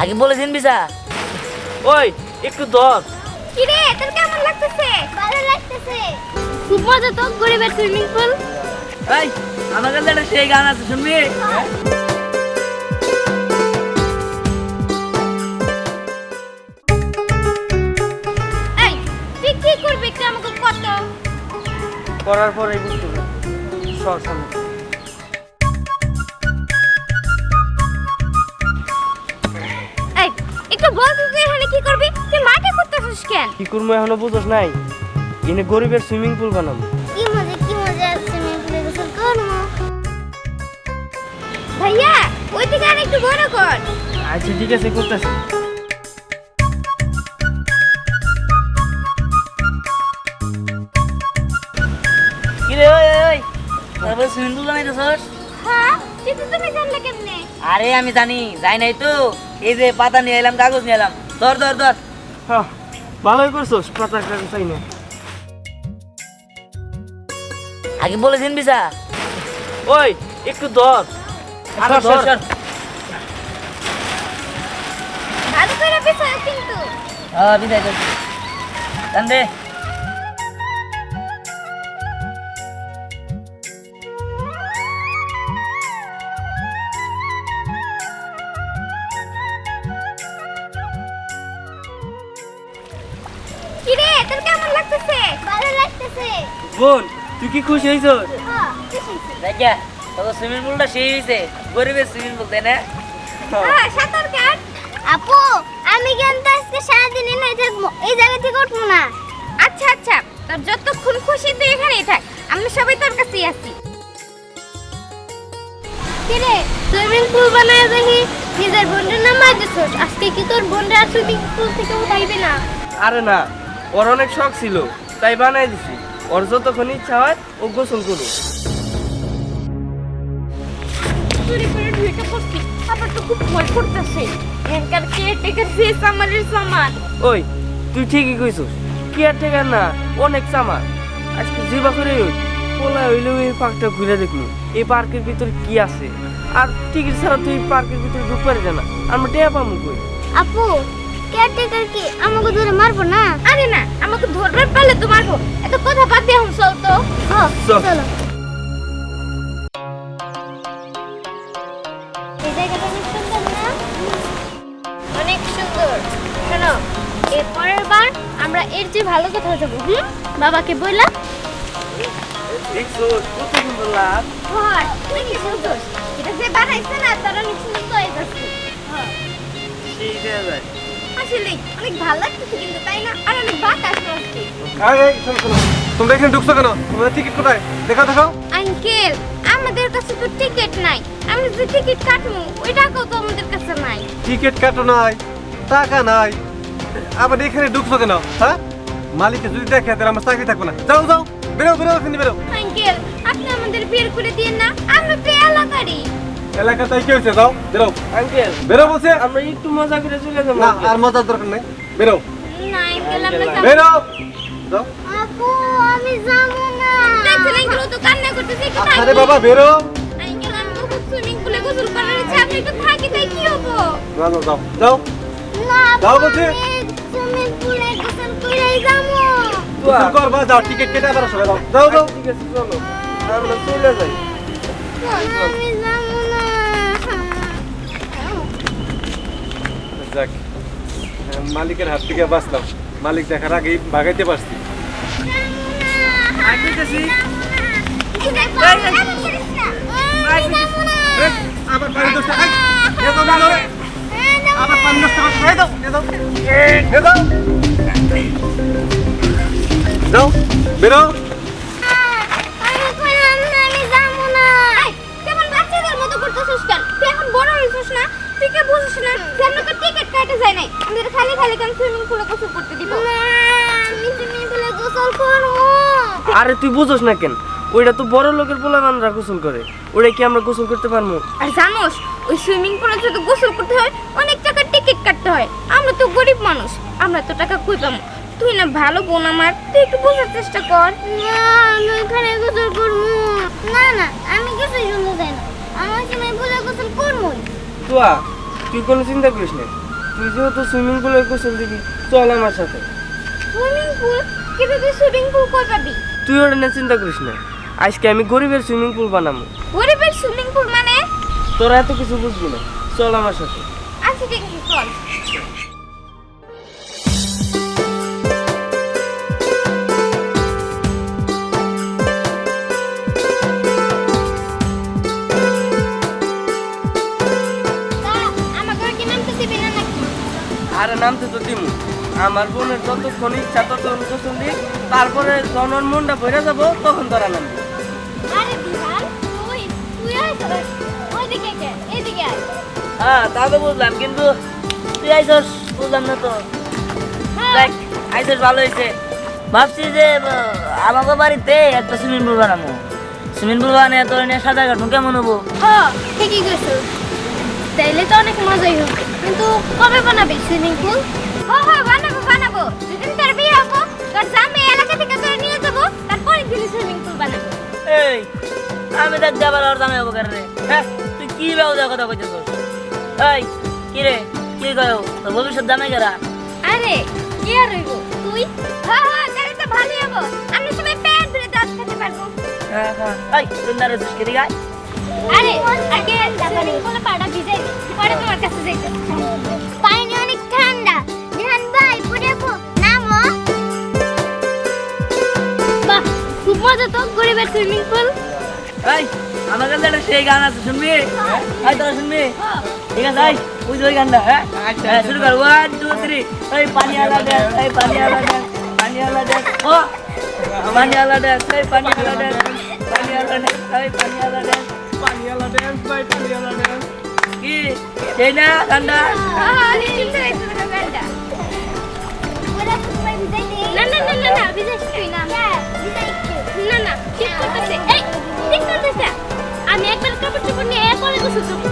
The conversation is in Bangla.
আগে বলেছেন বিসা ওই একটু ধর। কি রে তোর কেমন লাগতেছে? ভালো লাগতেছে। খুব মজা তো গরিবের সুইমিং পুল। এই আমার কাছে একটা সেই গান আছে শুনবি? এই তুই কি করবি একটু আমাকে কত? করার পরে বুঝতে পারবি। সর সামনে। এই একটু বল তুই এখানে কি করবি? তুই মাঠে করতেছিস কেন? কি করবো এখনো বুঝোস নাই? এনে গরিবের সুইমিং পুল বানাবো। কি মজা সুইমিং পুলে গোসল করবো। ভাইয়া ওই দিকে আর একটু বড় কর। আচ্ছা ঠিক আছে করতেছি। কিরে ওই ওই তারপরে সুইমিং পুল বানাইতেছস? হ্যাঁ কিন্তু তুমি জানলে কেমনে? আরে আমি জানি যাই নাই তো, এই যে পাতা নিয়ে এলাম কাগজ নিয়ে এলাম। ধর ধর ধর। হ্যাঁ ভালোই করছস, পাতা কাগজ চাই না। আগে বলেছেন বিসা ওই একটু ধর। আরে ধর। ভালো করে পিছনে কিন্তু। হ্যাঁ বিদায় কর। টান দে। কি রে তোর কেমন লাগতেছে? ভালো লাগতেছে। বোন তুই কি খুশি হইছস? হ্যাঁ খুশি। দেখা তোর সুইমিং পুলটা সেই হইছে, গরিবের সুইমিং পুল তাই না? হ্যাঁ সাঁতার কাট। আপু আমি কিন্তু আজকে সারাদিন এখানে থাকবো, এই জায়গা থেকে উঠবো না। আচ্ছা আচ্ছা তোর যতক্ষণ খুশি তুই এখানেই থাক, আমরা সবাই তোর কাছেই আছি। কিরে সুইমিং পুল বানায় দেখি নিজের বোনের নাম দিছস, আজকে কি তোর বোনরা সুইমিং পুল থেকে উঠাইবে না? আরে না, ওর অনেক শখ ছিল তাই বানাই দিছি। ওর যতক্ষণ ইচ্ছা হয় ও গোসল করুক। চুরি করে ঢুকে পড়ছি, আবার তো খুব ভয় করতেছে। এনকার কেয়ারটেকার ফেস আমাদের সমান। ওই তুই ঠিকই কইছস, কি আর ঠেকার না অনেক চামার। আজকে জিবা করে পোলা হইলেও এই পার্কটা ঘুরে দেখলু, এই পার্কের ভিতরে কি আছে। আর টিকিট ছাড়া তুই পার্কের ভিতরে ঢুকতে পারি না, আমরা টেয়া পামু কই? আপু কেয়ারটেকার কি আমাকে ধরে মারবো না? আরে না, আমাকে ধরবার পারলে তো মারবো। এত কথা বাদ দিয়ে हम চল তো। চল। চলো। এই জায়গাটা অনেক সুন্দর না? অনেক সুন্দর। শোনো এর পরের বার আমরা এর চেয়ে ভালো কোথাও যাবো। বাবাকে বললাম। দেখছস কত সুন্দর লাগ। হয় তুই কি সুন্দর, এটা যে বানাইছে না তার অনেক সুন্দর হয়ে যাচ্ছে। সেই দেয়া যায়। আসলে অনেক ভালো লাগতেছে কিন্তু তাই না? আর অনেক বাতাস আসছে। শোনো তোমরা এখানে ঢুকছো কেন? তোমাদের টিকিট কোথায়? দেখাও। আঙ্কেল আমাদের কাছে তো টিকিট নাই, আমরা যে টিকিট কাটবো ওই টাকাও তো আমাদের কাছে নাই। টিকিট কাটো নাই, টাকা নাই, আবার এখানে ঢুকছো কেন? হ্যাঁ মালিককে যদি দেখে তাহলে আমার চাকরি থাকবে না। যাও বেরো এখানে বেরো। আঙ্কেল আপনি আমাদের বের করে দিন না, আমরা তো এলাকারই। এলাকা তাই কি হয়েছে? যাও বেরো আঙ্কেল বেরো বলছে। আমরা একটু মজা করে চলে যাবো। না আর মজার দরকার নেই, বেরো না আঙ্কেল আমরা যাব। বেরো। যাও। আপু আমি যাব না। দেখছেন আঙ্কেল ও তো কান্না করতেছে কি? আরে বাবা বেরো। আঙ্কেল আমি তো সুইমিং পুলে গোসল করার ইচ্ছা, আপনি তো থাকি তাই কি হবো? যাও না যাও বলছে। সুইমিং পুলে গোসল করেই যাবো। গোসল করবা, যাও টিকিট কেটে আবার আসবে। যাও ঠিক আছে চলো আমরা চলে যাই। আমি যাব না। যাক মালিকের হাত থেকে বাঁচলাম, মালিক দেখার আগেই ভাগাইতে পারছি। আবার পানি দোষটা আবার পানি নষ্ট করে যাও বেরো। আরে তুই বুঝোস না কেন? ওইটা তো বড় লোকের পোলাপানরা গোসল করে, ওটা কি আমরা গোসল করতে পারবো? আর জানোস ওই সুইমিং পুলে যদি গোসল করতে হয় অনেক টাকা টিকিট কাটতে হয়, আমরা তো গরিব মানুষ, আমরা তো টাকা কই পাবো? তুই না ভালো বোন আমার, তুই একটু বোঝার চেষ্টা কর। না আমি এখানে গোসল করবো না। আমি কিছু শুনতে চাই না, আমার সময় বলে তোয়া তুই কোনো চিন্তা করিস না, তুই যেহেতু সুইমিং পুলের গোসল দিবি, চল আমার সাথে। Swimming pool? কিন্তু তুই সুইমিং পুল কই পাবি? তুই ওটা নিয়ে চিন্তা করিস না, আজকে আমি গরিবের সুইমিং পুল বানাবো। গরিবের সুইমিং পুল মানে? তোরা এত কিছু বুঝবি না, চল আমার সাথে। আচ্ছা ঠিক আছে চল। আরে নামতে তো দিমু, আমার বোনের যতক্ষণ ইচ্ছা ততক্ষণ গোসল দিই, তারপরে যখন মনটা ভরে যাবো তখন তোরা নামবি। আরে বিহার তুই আয় ওইদিকে কে এইদিকে আয়। হ্যাঁ তা তো বুঝলাম, কিন্তু তুই আইসস বুঝলাম না তো। দেখ আইসস ভালো হয়েছে, ভাবছি যে আমাকে বাড়িতে একটা সুইমিং পুল বানাবো। সুইমিং পুল বানিয়ে তোর নিয়ে সাঁতার কাটবো, কেমন হবো? হ্যাঁ ঠিকই কইছো, তাইলে তো অনেক মজাই হবে। কিন্তু কবে বানাবি সুইমিং পুল? হ্যাঁ হ্যাঁ বানাবো বানাবো, যেদিন তোর বিয়ে হবো তোর জামে এলাকা থেকে তোর নিয়ে যাবো, তারপরে দিন সুইমিং পুল বানাবো। এই আমি দেখ যাবার আর দামে হবো কেন রে? হ্যাঁ তুই কি ব্যবহার কথা কইতেছ? এই কি রে কি কয়ো তোর ভবিষ্যৎ জামাই কেরা? আরে কি আর হইব তুই? হ্যাঁ হ্যাঁ তাহলে তো ভালোই হবো, আমরা সবাই পেট ভরে দাঁত খেতে পারবো। হ্যাঁ হ্যাঁ এই তুই না রে সুস্কে দিগাই। আরে আগে সুইমিং পুলে পাড়া ভিজাই নি, পরে তোমার কাছে যাইতে। পানি অনেক ঠান্ডা, ধ্যান ভাই পড়েবো নামো। বাহ খুব মজা তো গরিবের সুইমিং পুল। এই আমার কাছে একটা সেই গান আছে, শুনবি? এই তোরা শুনবি? ঠিক আছে এই ওই যে ওই গানটা। হ্যাঁ হ্যাঁ শুরু কর, 1 2 3। এই পানিওয়ালা ড্যান্স, এই পানিওয়ালা ড্যান্স, পানিওয়ালা ড্যান্স। ও পানিওয়ালা ড্যান্স, এই পানিওয়ালা ড্যান্স, পানিওয়ালা ড্যান্স, এই পানিওয়ালা ড্যান্স। পানিওয়ালা ড্যান্স ভাই, পানিওয়ালা ড্যান্স। কি সেই না গানটা? অনেক সুন্দর হয়েছে তো গানটা। না না না না না ভিজাইস তুই না। না না ঠিক করতেছে, এই ঠিক করতেছে। আমি একবার কাপড় চোপড় নিয়ে এরপরে গোসল করবো।